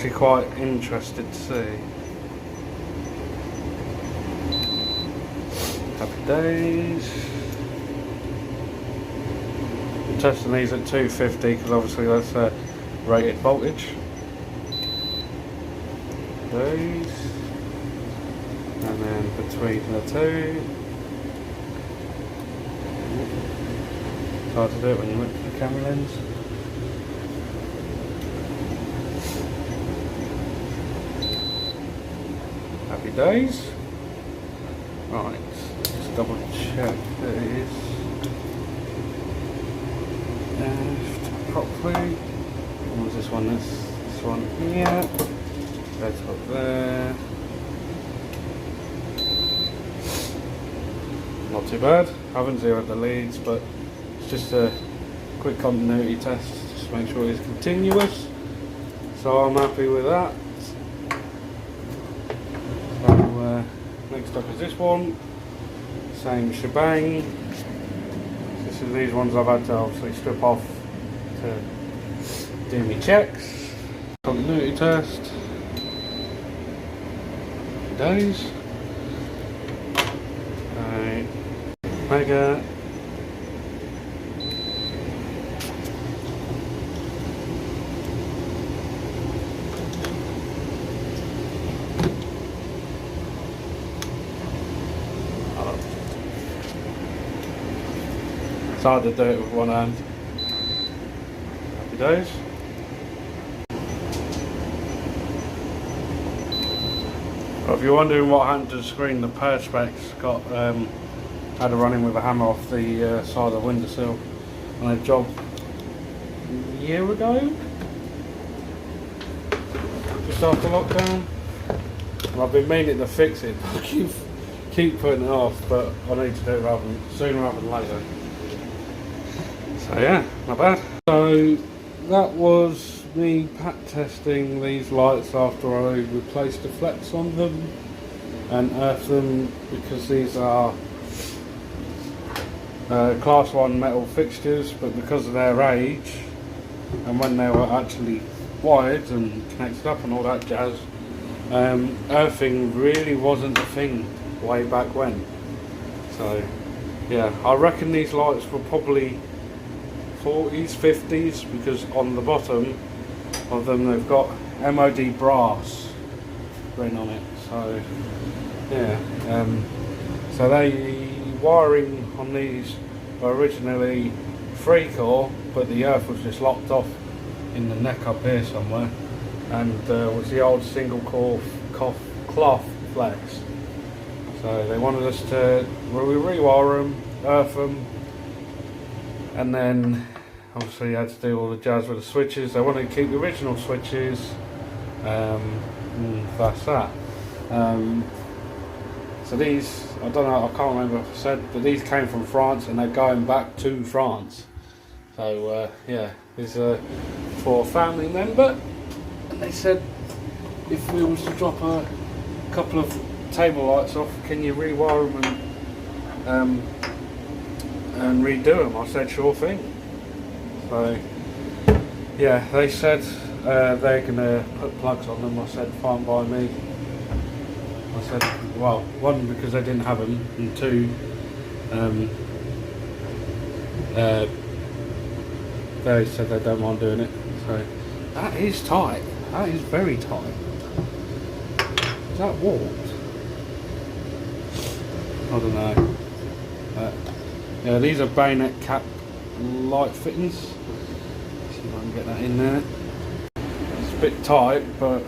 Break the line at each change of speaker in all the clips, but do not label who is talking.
Actually quite interested to see. Happy days. I'm testing these at 250 because obviously that's rated voltage. These. And then between the two. It's hard to do it when you look at the camera lens. Happy days. Right, let's double check these. Left properly. What was this one? This one here. That's up there. Not too bad. I haven't zeroed the leads, but it's just a quick continuity test just to make sure it's continuous. So I'm happy with that. So next up is this one. Same shebang. This is these ones I've had to obviously strip off to do my checks. Continuity test. Days. Mega. It's hard to do it with one hand. Happy days. Well, if you're wondering what happened to the screen, the perspex got had a run in with a hammer off the side of the windowsill on a job a year ago, just after lockdown. And I've been meaning to fix it. I keep putting it off, but I need to do it sooner rather than later. So yeah, not bad. So that was me pat testing these lights after I replaced the flex on them and earthed them, because these are class 1 metal fixtures, but because of their age and when they were actually wired and connected up and all that jazz, earthing really wasn't a thing way back when. So yeah, I reckon these lights were probably 40s, 50s, because on the bottom of them they've got MOD brass written on it. So yeah, so the wiring on these were originally 3-core, but the earth was just locked off in the neck up here somewhere, and was the old single core cloth flex. So they wanted us to rewire them, earth them, and then obviously you had to do all the jazz with the switches. They wanted to keep the original switches, that's that. So these, I don't know, I can't remember if I said, but these came from France and they're going back to France. So yeah, these are for a family member, and they said if we was to drop a couple of table lights off, can you rewire them and redo them? I said sure thing. So yeah, they said they're gonna put plugs on them. I said fine by me. I said, well, one, because they didn't have them, and two, they said they don't mind doing it. So that is tight. That is very tight. Is that warped? I don't know. Yeah, these are bayonet cap light fittings. See if I can get that in there. It's a bit tight, but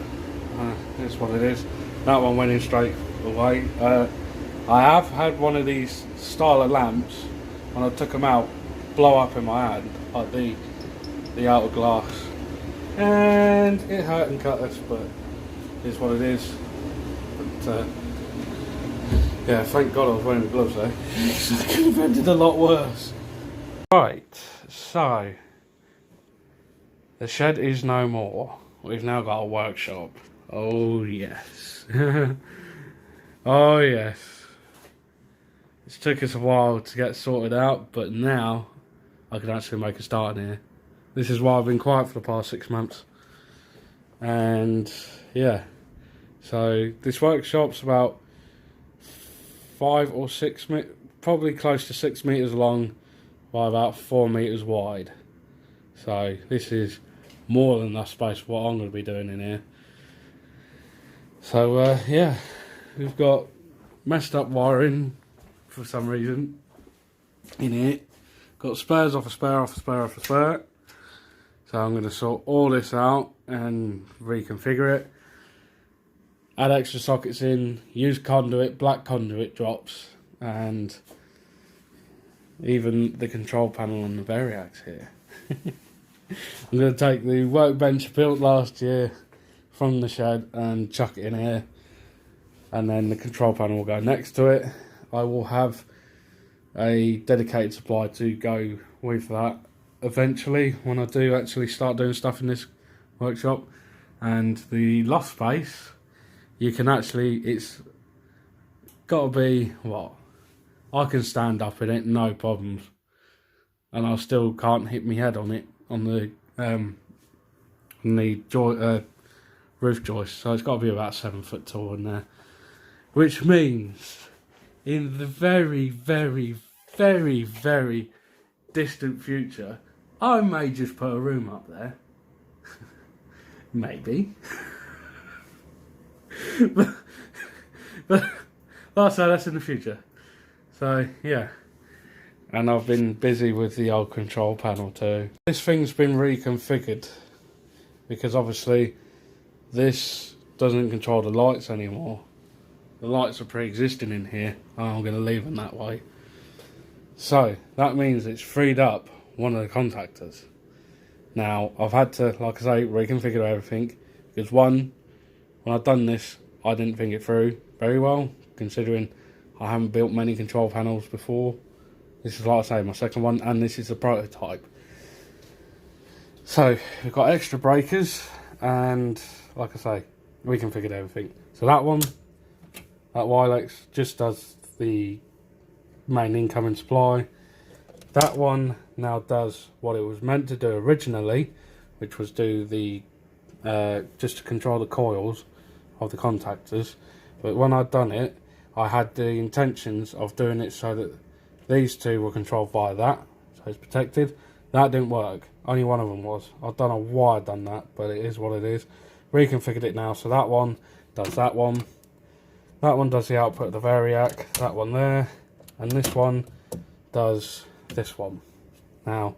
it's what it is. That one went in straight away. I have had one of these style of lamps, when I took them out, blow up in my hand, like the outer glass, and it hurt and cut us, but it's what it is. But yeah, thank God I was wearing gloves though. I could have ended a lot worse. Right, so the shed is no more. We've now got a workshop. Oh yes. Oh yes. It's took us a while to get sorted out, but now I can actually make a start in here. This is why I've been quiet for the past 6 months. And yeah, so this workshop's about 5 or 6 meters, probably close to 6 meters long by about 4 meters wide. So this is more than enough space for what I'm going to be doing in here. So yeah, we've got messed up wiring for some reason in here. Got spares off a spare off a spare off a spare. So I'm going to sort all this out and reconfigure it. Add extra sockets in, use conduit, black conduit drops, and even the control panel on the Variax here. I'm going to take the workbench built last year from the shed and chuck it in here, and then the control panel will go next to it. I will have a dedicated supply to go with that eventually when I do actually start doing stuff in this workshop. And the loft space, you can actually, it's got to be what I can stand up in it, no problems, and I still can't hit my head on it on the roof joist. So it's got to be about 7 foot tall in there, which means in the very, very, very, very distant future, I may just put a room up there. Maybe. but like I said, that's in the future. So yeah, and I've been busy with the old control panel too. This thing's been reconfigured because obviously this doesn't control the lights anymore. The lights are pre-existing in here, and I'm going to leave them that way. So that means it's freed up one of the contactors. Now I've had to, like I say, reconfigure everything because one, when I've done this, I didn't think it through very well, considering I haven't built many control panels before. This is, like I say, my second one, and this is a prototype. So we've got extra breakers, and like I say, reconfigured everything. So that one, that Wilex, just does the main incoming supply. That one now does what it was meant to do originally, which was do the just to control the coils of the contactors. But when I'd done it, I had the intentions of doing it so that these two were controlled by that, so it's protected. That didn't work. Only one of them was. I don't know why I'd done that, but it is what it is. Reconfigured it now, so that one does that one. That one does the output of the Variac, that one there, and this one does this one. Now,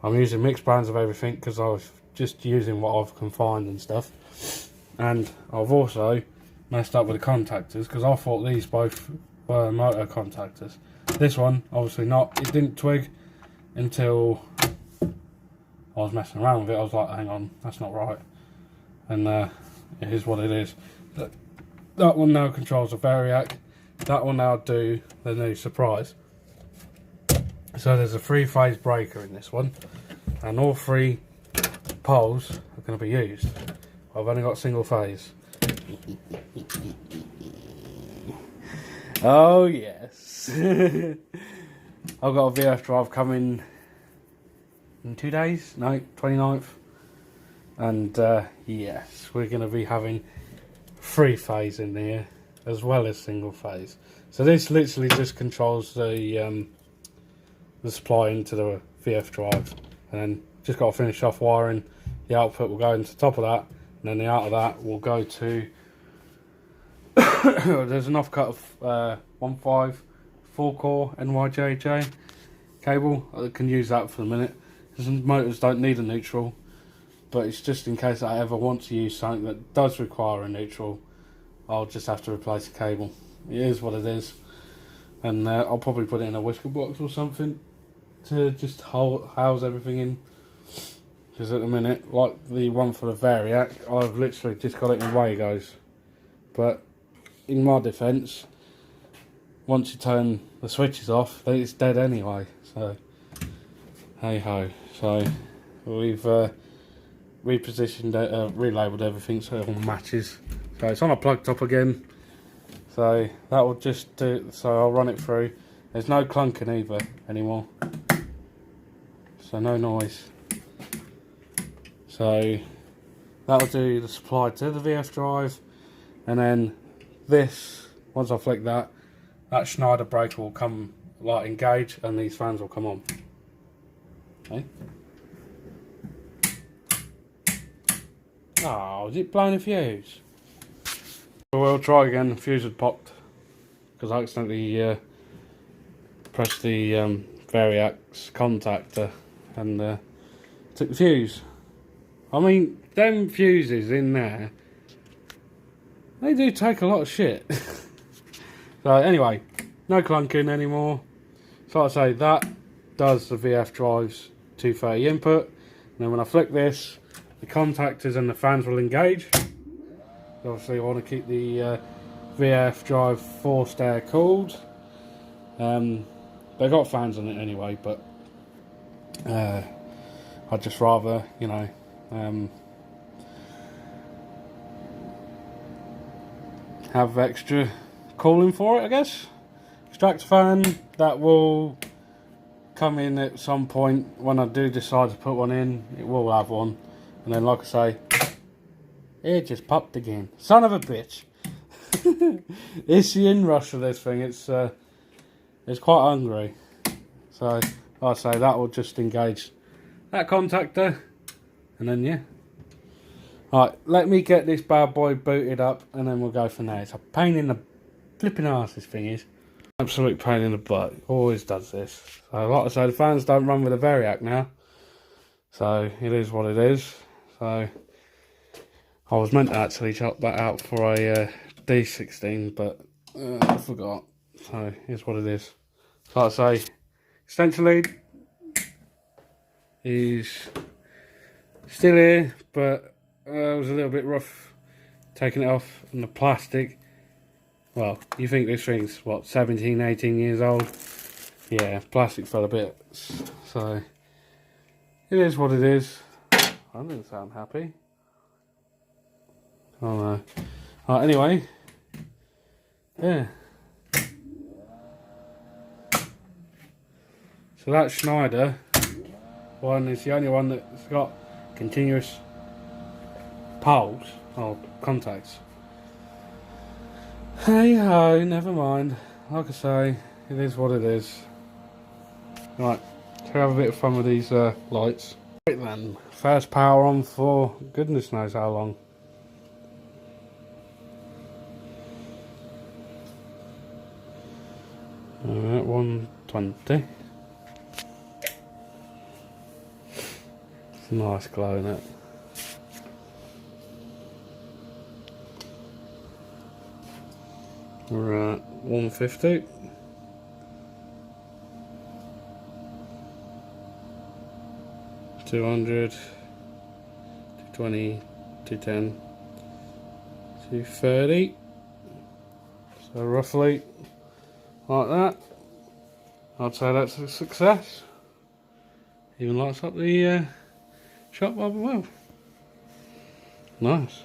I'm using mixed brands of everything because I was just using what I've confined and stuff. And I've also messed up with the contactors because I thought these both were motor contactors. This one, obviously not. It didn't twig until I was messing around with it. I was like, hang on, that's not right. And it is what it is. That one now controls the Variac. That will now do the new surprise. So there's a 3-phase breaker in this one, and all 3 poles are going to be used. I've only got single phase. Oh yes. I've got a VF drive coming in 2 days, no, 29th. And yes, we're going to be having 3-phase in here as well as single phase. So this literally just controls the supply into the VF drive, and then just got to finish off wiring. The output will go into the top of that, and then the out of that will go to there's an offcut of 1.5 4-core NYJJ cable. I can use that for the minute. Some motors don't need a neutral, but it's just in case I ever want to use something that does require a neutral, I'll just have to replace the cable. It is what it is. And I'll probably put it in a whisker box or something to just house everything in. Because at the minute, like the one for the Variac, I've literally just got it in Wagos. But in my defence, once you turn the switches off, it's dead anyway. So, hey ho. So, we've repositioned it, relabeled everything so it all matches. So it's on a plug top again. So that will just do. So I'll run it through. There's no clunking either anymore. So no noise. So that'll do the supply to the VF drive, and then this, once I flick that, that Schneider breaker will come, like, engage, and these fans will come on. Okay. Oh, is it blowing a fuse? We'll try again. The fuse had popped because I accidentally pressed the Variax contactor and took the fuse. I mean, them fuses in there, they do take a lot of shit. So anyway, no clunking anymore. So like I say, that does the VF drive's 230 input. And then when I flick this, the contactors and the fans will engage. Obviously I want to keep the VF drive forced air cooled. They've got fans on it anyway, but I'd just rather, you know, have extra cooling for it, I guess. Extractor fan, that will come in at some point when I do decide to put one in. It will have one, and then like I say, it just popped again. Son of a bitch. It's the inrush of this thing. It's quite hungry. So like I say, that will just engage that contactor, and then yeah. Alright, let me get this bad boy booted up, and then we'll go from there. It's a pain in the flipping arse, this thing is. Absolute pain in the butt. Always does this. So like I say, the fans don't run with a Variac now. So it is what it is. So I was meant to actually chop that out for a D16, but I forgot. So here's what it is. So like I say, extension lead is still here, but it was a little bit rough taking it off, and the plastic, well, you think this thing's what, 17, 18 years old? Yeah, plastic fell a bit. So it is what it is. I didn't sound happy. Oh no. Anyway, yeah. So that Schneider one is the only one that's got continuous poles or contacts. Hey ho, never mind. Like I say, it is what it is. Right, let's have a bit of fun with these lights. Right then, first power on for goodness knows how long. Alright, 120. It's a nice glow in it. We're at 150. 200, 220, 210, 230. So roughly like that. I'd say that's a success. Even lights up the shop bulb as well. Nice.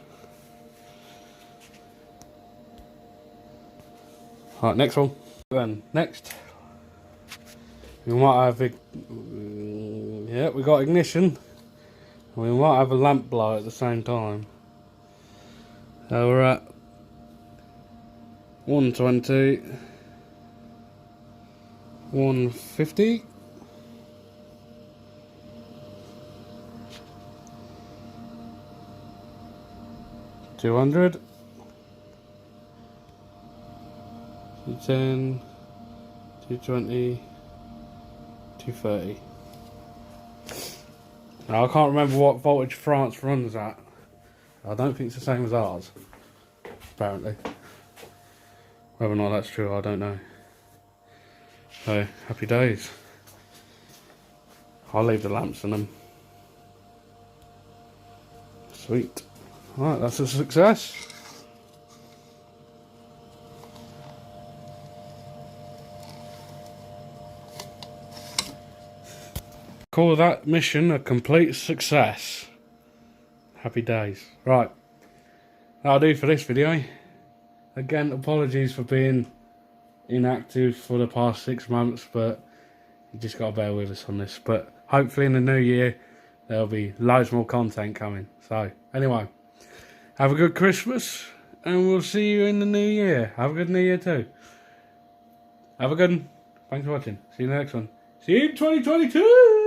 Alright, next one. Then next, we might have yeah, we got ignition. We might have a lamp blow at the same time. So we're at 120, 150, 200, 210, 220, 230. Now I can't remember what voltage France runs at. I don't think it's the same as ours, apparently. Whether or not that's true, I don't know. So, happy days. I'll leave the lamps in them. Sweet. Alright, that's a success. Call that mission a complete success. Happy days. Right, that'll do for this video. Again, apologies for being inactive for the past 6 months, but you just got to bear with us on this. But hopefully in the new year, there'll be loads more content coming. So, anyway, Have a good Christmas, and we'll see you in the new year. Have a good new year too. Have a good one. Thanks for watching. See you in the next one. See you in 2022.